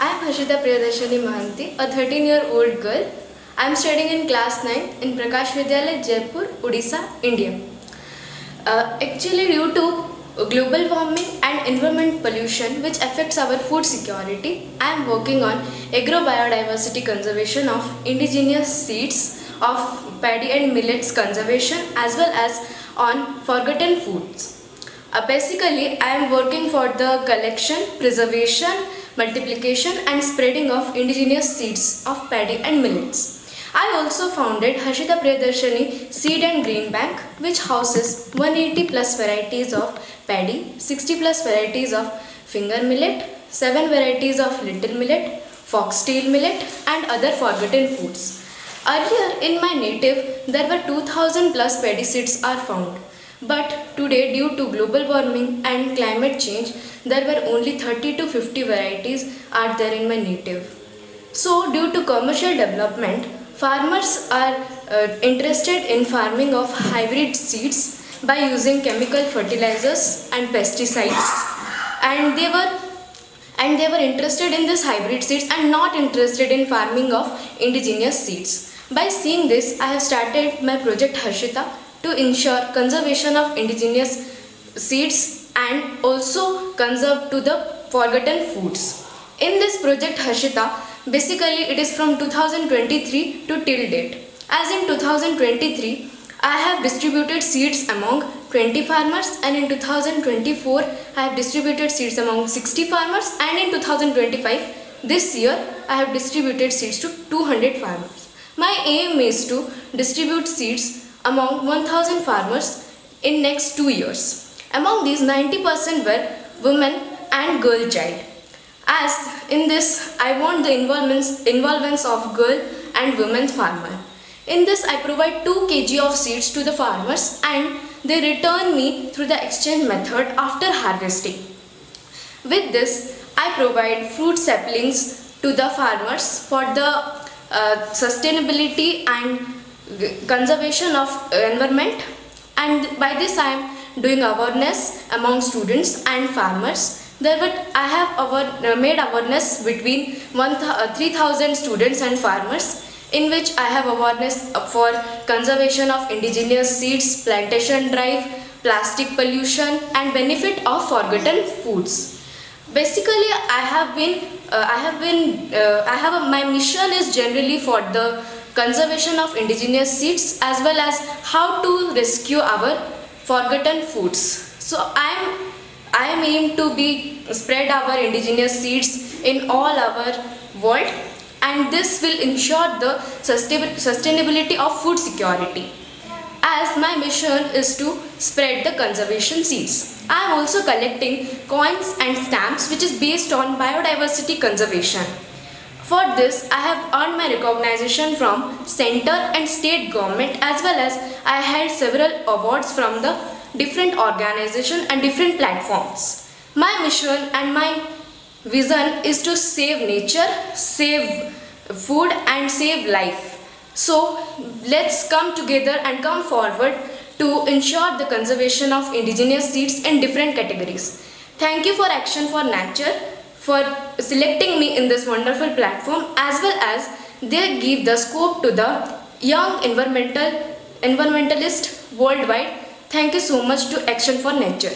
I am Harshita Priyadarshini Mahanti, a 13-year-old girl. I am studying in class 9 in Prakash Vidyalaya, Jaipur, Odisha, India. Actually, due to global warming and environment pollution which affects our food security, I am working on agrobiodiversity conservation of indigenous seeds of paddy and millets conservation as well as on forgotten foods. Basically, I am working for the collection, preservation, multiplication and spreading of indigenous seeds of paddy and millets. I also founded Harshita Priyadarshini Seed and Green Bank, which houses 180 plus varieties of paddy, 60 plus varieties of finger millet, 7 varieties of little millet, foxtail millet and other forgotten foods. Earlier in my native, there were 2000 plus paddy seeds are found. But today, due to global warming and climate change, there were only 30 to 50 varieties are there in my native. So, due to commercial development, farmers are interested in farming of hybrid seeds by using chemical fertilizers and pesticides, and they were interested in this hybrid seeds and not interested in farming of indigenous seeds. By seeing this, I have started my project Harshita to ensure conservation of indigenous seeds and also conserve to the forgotten foods. In this project Harshita, basically it is from 2023 to till date. As in 2023, I have distributed seeds among 20 farmers, and in 2024 I have distributed seeds among 60 farmers, and in 2025 this year I have distributed seeds to 200 farmers. My aim is to distribute seeds among 1000 farmers in next 2 years. Among these, 90% were women and girl child. As in this, I want the involvement of girl and women farmer. In this, I provide 2 kg of seeds to the farmers and they return me through the exchange method after harvesting. With this, I provide fruit saplings to the farmers for the sustainability and conservation of environment, and by this I am doing awareness among students and farmers. I have made awareness between 3000 students and farmers, in which I have awareness for conservation of indigenous seeds, plantation drive, plastic pollution and benefit of forgotten foods. Basically, my mission is generally for the conservation of indigenous seeds as well as how to rescue our forgotten foods. So I am aimed to spread our indigenous seeds in all our world, and this will ensure the sustainability of food security. As my mission is to spread the conservation seeds, I am also collecting coins and stamps which is based on biodiversity conservation. For this, I have earned my recognition from center and state government, as well as I held several awards from the different organizations and different platforms. My mission and my vision is to save nature, save food and save life. So let's come together and come forward to ensure the conservation of indigenous seeds in different categories. Thank you for Action for Nature for selecting me in this wonderful platform, as well as they give the scope to the young environmentalists worldwide. Thank you so much to Action for Nature.